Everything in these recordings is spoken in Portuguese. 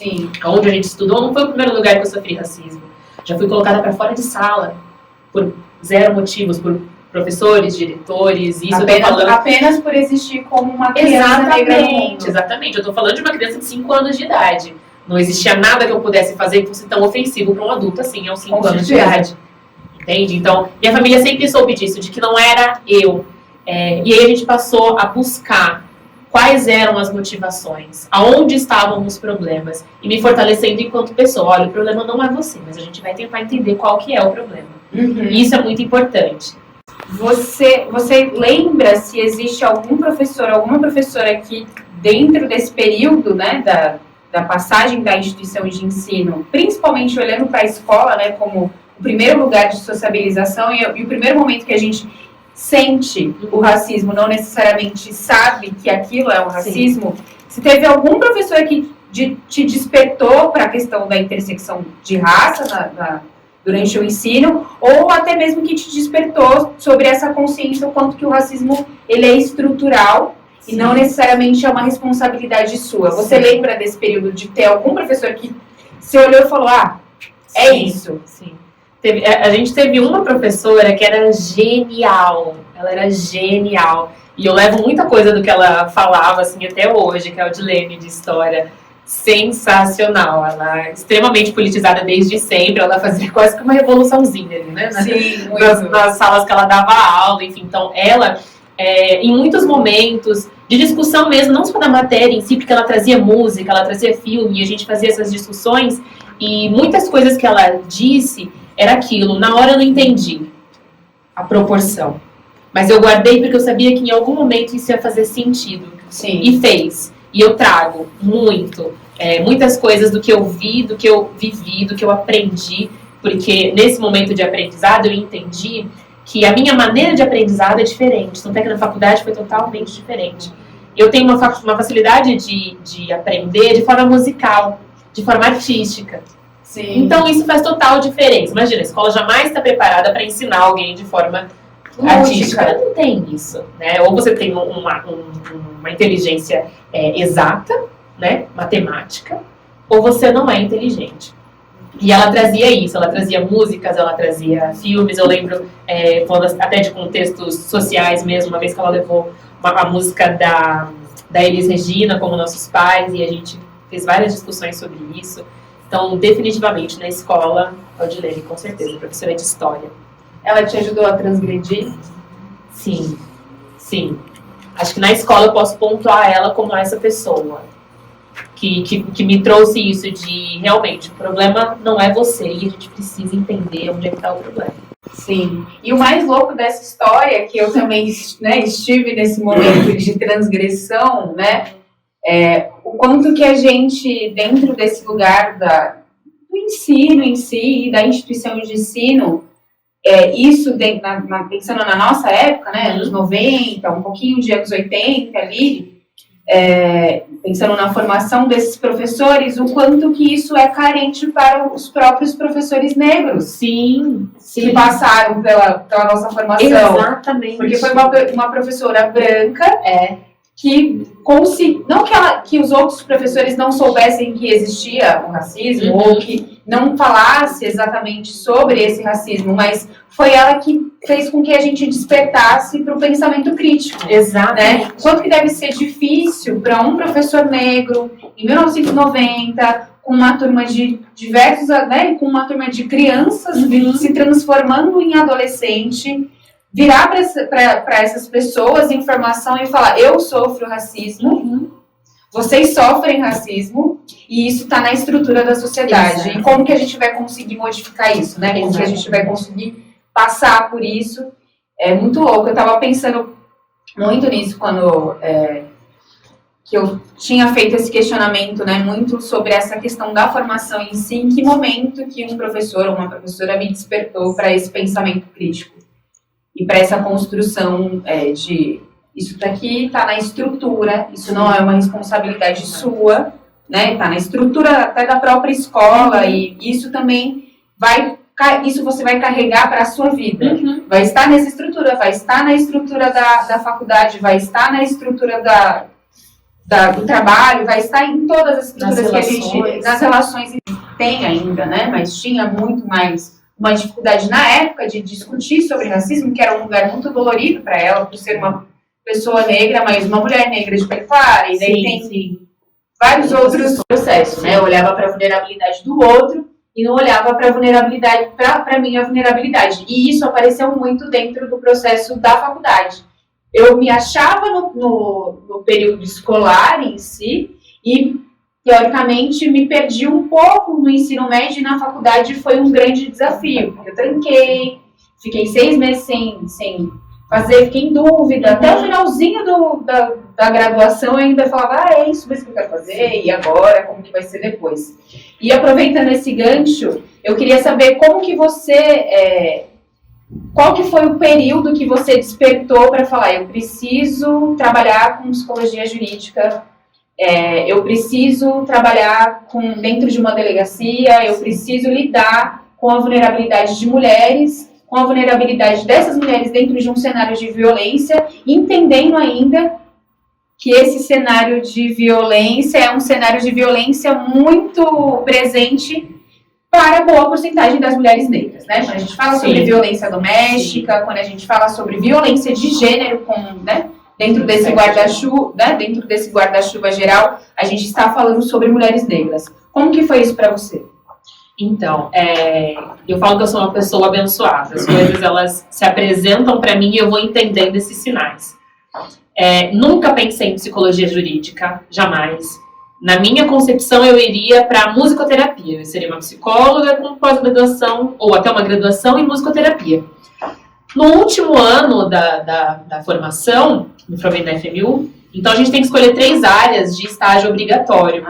Sim. Onde a gente estudou não foi o primeiro lugar que eu sofri racismo. Já fui colocada para fora de sala por zero motivos, por professores, diretores, isso apenas, eu tô falando... apenas por existir como uma criança negra no mundo. Exatamente, eu tô falando de uma criança de 5 anos de idade. Não existia nada que eu pudesse fazer que fosse tão ofensivo para um adulto assim, aos 5 anos de idade. Entende? Então, minha família sempre soube disso, de que não era eu. E aí a gente passou a buscar quais eram as motivações, aonde estavam os problemas, e me fortalecendo enquanto pessoa. Olha, o problema não é você, mas a gente vai tentar entender qual que é o problema. E isso é muito importante. Você lembra se existe algum professor, alguma professora que, dentro desse período, né, da passagem da instituição de ensino, principalmente olhando para a escola, né, como o primeiro lugar de sociabilização e o primeiro momento que a gente sente o racismo, não necessariamente sabe que aquilo é o racismo, se teve algum professor que te despertou para a questão da intersecção de raça durante o ensino, ou até mesmo que te despertou sobre essa consciência, o quanto que o racismo ele é estrutural e não necessariamente é uma responsabilidade sua. Você lembra desse período de ter algum professor que você olhou e falou, é isso? Sim. A gente teve uma professora que era genial. Ela era genial. E eu levo muita coisa do que ela falava, assim, até hoje, que é a Odilene, de história. Sensacional. Ela é extremamente politizada desde sempre. Ela fazia quase que uma revoluçãozinha ali, né? Sim, nas salas que ela dava aula, enfim. Então, ela, em muitos momentos de discussão mesmo, não só da matéria em si, porque ela trazia música, ela trazia filme, e a gente fazia essas discussões, e muitas coisas que ela disse era aquilo. Na hora eu não entendi a proporção. Mas eu guardei porque eu sabia que em algum momento isso ia fazer sentido. Sim. E fez. E eu trago muitas coisas do que eu vi, do que eu vivi, do que eu aprendi. Porque nesse momento de aprendizado eu entendi que a minha maneira de aprendizado é diferente. Tanto é que na faculdade foi totalmente diferente. Eu tenho uma facilidade de aprender de forma musical, de forma artística. Sim. Então isso faz total diferença. Imagina, a escola jamais está preparada para ensinar alguém de forma artística. Não tem isso, né? Ou você tem uma inteligência exata, né? Matemática, ou você não é inteligente. E ela trazia isso, ela trazia músicas, ela trazia filmes. Eu lembro, até de contextos sociais mesmo, uma vez que ela levou a música da Elis Regina, como Nossos Pais, e a gente fez várias discussões sobre isso. Então, definitivamente, na escola, a Odilene, com certeza, professora de história. Ela te ajudou a transgredir? Sim, sim. Acho que na escola eu posso pontuar ela como essa pessoa que me trouxe isso de, realmente, o problema não é você e a gente precisa entender onde é que está o problema. Sim. E o mais louco dessa história, que eu também, né, estive nesse momento de transgressão, né, o quanto que a gente, dentro desse lugar do ensino em si, da instituição de ensino, isso pensando na nossa época, né, anos 90, um pouquinho de anos 80 ali, pensando na formação desses professores, o quanto que isso é carente para os próprios professores negros. Sim. Que passaram pela nossa formação. Exatamente. Porque foi uma professora branca que não que os outros professores não soubessem que existia o racismo, ou que não falasse exatamente sobre esse racismo, mas foi ela que fez com que a gente despertasse para o pensamento crítico. Exato. Né? Quanto que deve ser difícil para um professor negro, em 1990, com uma turma de diversos, né, com uma turma de crianças se transformando em adolescente, virar para essas pessoas informação e falar: eu sofro racismo, vocês sofrem racismo, e isso está na estrutura da sociedade. Exato. E como que a gente vai conseguir modificar isso, né? Como que a gente vai conseguir passar por isso? É muito louco. Eu estava pensando muito nisso quando que eu tinha feito esse questionamento, né, muito sobre essa questão da formação em si, em que momento que um professor ou uma professora me despertou para esse pensamento crítico e para essa construção de isso daqui está na estrutura, isso não é uma responsabilidade sua, né, está na estrutura até da própria escola, e isso também isso você vai carregar para a sua vida. Vai estar nessa estrutura, vai estar na estrutura da faculdade, vai estar na estrutura do trabalho, vai estar em todas as estruturas que a gente... Nas relações tem ainda, né? Mas tinha muito mais uma dificuldade na época de discutir sobre racismo, que era um lugar muito dolorido para ela, por ser uma pessoa negra, mas uma mulher negra de pele clara, e daí tem vários outros processos, né? Eu olhava para a vulnerabilidade do outro e não olhava para a vulnerabilidade, para minha vulnerabilidade. E isso apareceu muito dentro do processo da faculdade. Eu me achava no período escolar em si e, teoricamente, me perdi um pouco no ensino médio e na faculdade foi um grande desafio. Eu tranquei, fiquei 6 meses sem fazer, fiquei em dúvida. Até o finalzinho da graduação eu ainda falava, é isso mesmo que eu quero fazer, e agora, como que vai ser depois? E aproveitando esse gancho, eu queria saber como que você... qual que foi o período que você despertou para falar, eu preciso trabalhar com psicologia jurídica, eu preciso trabalhar dentro de uma delegacia, eu preciso lidar com a vulnerabilidade de mulheres, com a vulnerabilidade dessas mulheres dentro de um cenário de violência, entendendo ainda que esse cenário de violência é um cenário de violência muito presente para a boa porcentagem das mulheres negras, né? Quando a gente fala sobre violência doméstica, quando a gente fala sobre violência de gênero, dentro desse guarda-chuva geral, a gente está falando sobre mulheres negras. Como que foi isso para você? Então, eu falo que eu sou uma pessoa abençoada. As coisas, elas se apresentam para mim e eu vou entendendo esses sinais. Nunca pensei em psicologia jurídica, jamais. Na minha concepção, eu iria para musicoterapia. Eu seria uma psicóloga com pós-graduação, ou até uma graduação em musicoterapia. No último ano da formação, me formei na FMU, então a gente tem que escolher 3 áreas de estágio obrigatório.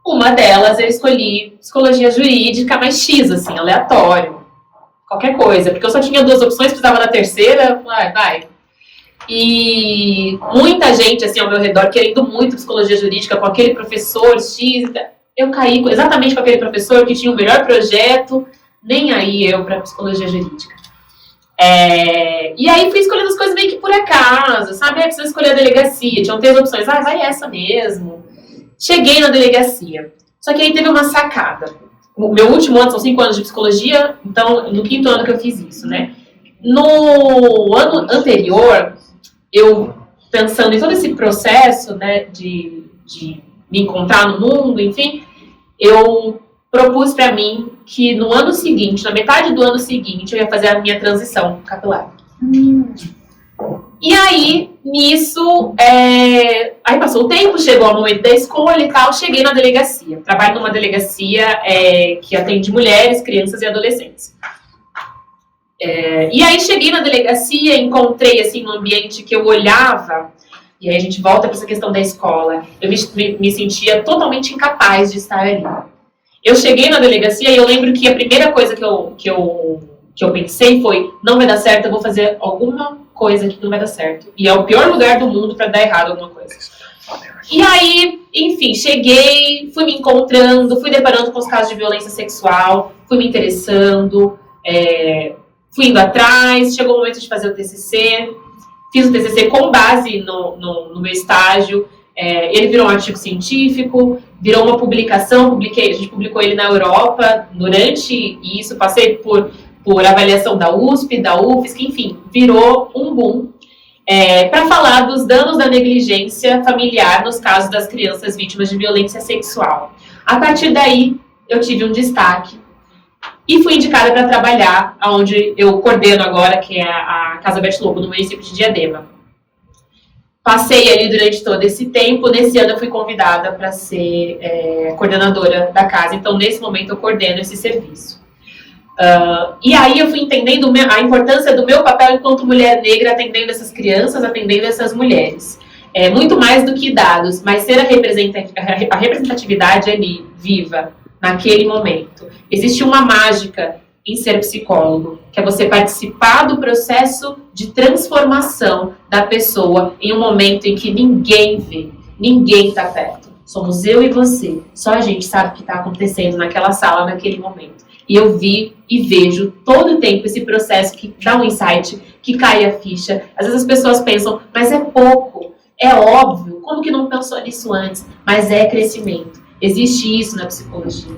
Uma delas eu escolhi psicologia jurídica, mas X, assim, aleatório. Qualquer coisa, porque eu só tinha 2 opções, precisava da terceira, vai. E muita gente, assim, ao meu redor, querendo muito psicologia jurídica, com aquele professor X, eu caí exatamente com aquele professor que tinha o melhor projeto, nem aí eu para psicologia jurídica. E aí fui escolhendo as coisas meio que por acaso, sabe? Preciso escolher a delegacia, tinham 3 opções, vai essa mesmo. Cheguei na delegacia, só que aí teve uma sacada. O meu último ano, são 5 anos de psicologia, então no 5º ano que eu fiz isso, né? No ano anterior, eu pensando em todo esse processo, né, de me encontrar no mundo, enfim, eu propus para mim que no ano seguinte, na metade do ano seguinte, eu ia fazer a minha transição capilar. E aí, nisso, aí passou o tempo, chegou o momento da escolha e tal, cheguei na delegacia. Trabalho numa delegacia que atende mulheres, crianças e adolescentes. E aí cheguei na delegacia, encontrei assim, um ambiente que eu olhava, e aí a gente volta para essa questão da escola, eu me sentia totalmente incapaz de estar ali. Eu cheguei na delegacia e eu lembro que a primeira coisa que eu pensei foi, não vai dar certo, eu vou fazer alguma coisa que não vai dar certo. E é o pior lugar do mundo para dar errado alguma coisa. E aí, enfim, cheguei, fui me encontrando, fui deparando com os casos de violência sexual, fui me interessando, fui indo atrás, chegou o momento de fazer o TCC, fiz o TCC com base no meu estágio, ele virou um artigo científico, virou uma publicação, a gente publicou ele na Europa, durante isso passei por avaliação da USP, da UFSC, enfim, virou um boom, para falar dos danos da negligência familiar nos casos das crianças vítimas de violência sexual. A partir daí, eu tive um destaque e fui indicada para trabalhar onde eu coordeno agora, que é a Casa Bete Lobo, no município de Diadema. Passei ali durante todo esse tempo, nesse ano eu fui convidada para ser coordenadora da casa, então nesse momento eu coordeno esse serviço. E aí eu fui entendendo a importância do meu papel enquanto mulher negra, atendendo essas crianças, atendendo essas mulheres. Muito mais do que dados, mas ser a representatividade ali, viva, naquele momento. Existe uma mágica em ser psicólogo, que é você participar do processo de transformação da pessoa em um momento em que ninguém vê, ninguém está perto. Somos eu e você, só a gente sabe o que está acontecendo naquela sala, naquele momento. E eu vi e vejo todo o tempo esse processo que dá um insight, que cai a ficha. Às vezes as pessoas pensam, mas é pouco, é óbvio, como que não pensou nisso antes? Mas é crescimento. Existe isso na psicologia.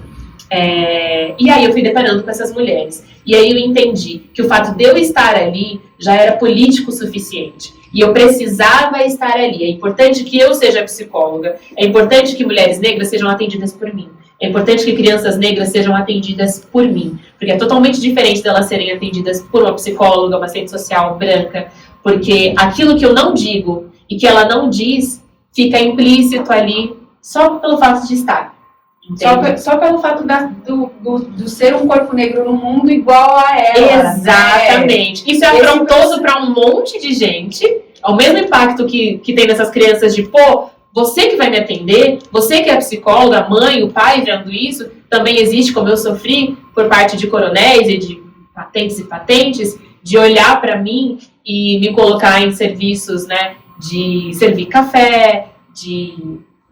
E aí eu fui deparando com essas mulheres. E aí eu entendi que o fato de eu estar ali já era político o suficiente. E eu precisava estar ali. É importante que eu seja psicóloga. É importante que mulheres negras sejam atendidas por mim. É importante que crianças negras sejam atendidas por mim. Porque é totalmente diferente delas serem atendidas por uma psicóloga, uma assistente social branca. Porque aquilo que eu não digo e que ela não diz fica implícito ali só pelo fato de estar. Só pelo fato do ser um corpo negro no mundo igual a ela. Exatamente. Isso é afrontoso para um monte de gente. É o mesmo impacto que tem nessas crianças de, pô, você que vai me atender, você que é a psicóloga, a mãe, o pai vendo isso, também existe, como eu sofri, por parte de coronéis e de patentes, de olhar para mim e me colocar em serviços, né, de servir café,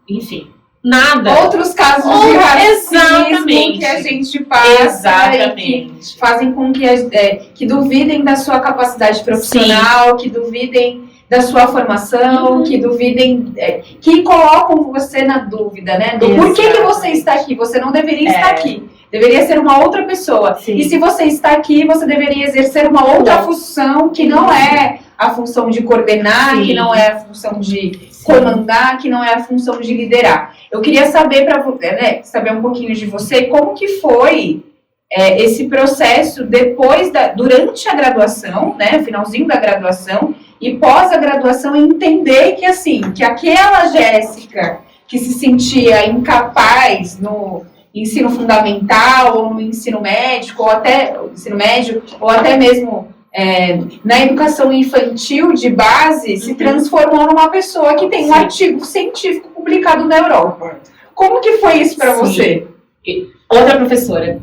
enfim, nada. Outros casos de racismo exatamente. que a gente passa. Exatamente. Que fazem com que duvidem da sua capacidade profissional, sim, que duvidem da sua formação, que duvidem, que colocam você na dúvida, né? Do porquê que você está aqui. Você não deveria estar aqui. Deveria ser uma outra pessoa. Sim. E se você está aqui, você deveria exercer uma outra função que não é a função de coordenar, sim, que não é a função de comandar, que não é a função de liderar. Eu queria saber saber um pouquinho de você, como que foi esse processo durante a graduação, né, finalzinho da graduação e pós a graduação, entender que assim, que aquela Jéssica que se sentia incapaz no ensino fundamental ou no ensino médico ou até mesmo na educação infantil de base, se transformou numa pessoa que tem um artigo científico publicado na Europa. Como que foi isso para você? Outra professora.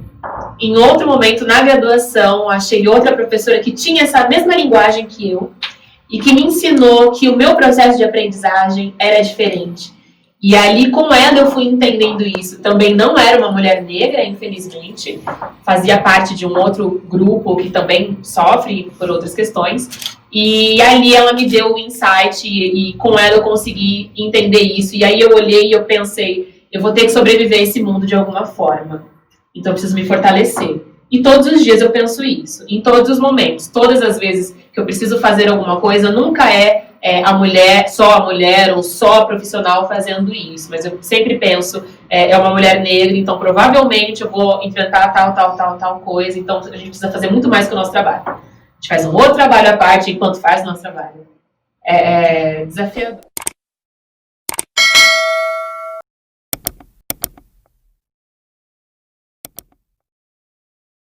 Em outro momento, na graduação, achei outra professora que tinha essa mesma linguagem que eu e que me ensinou que o meu processo de aprendizagem era diferente. E ali, com ela, eu fui entendendo isso. Também não era uma mulher negra, infelizmente. Fazia parte de um outro grupo que também sofre por outras questões. E ali ela me deu o insight e com ela eu consegui entender isso. E aí eu olhei e eu pensei, eu vou ter que sobreviver a esse mundo de alguma forma. Então eu preciso me fortalecer. E todos os dias eu penso isso. Em todos os momentos. Todas as vezes que eu preciso fazer alguma coisa, nunca é só a mulher ou só a profissional fazendo isso, mas eu sempre penso, é uma mulher negra, então provavelmente eu vou enfrentar tal coisa, então a gente precisa fazer muito mais que o nosso trabalho. A gente faz um outro trabalho à parte enquanto faz o nosso trabalho. É desafiador.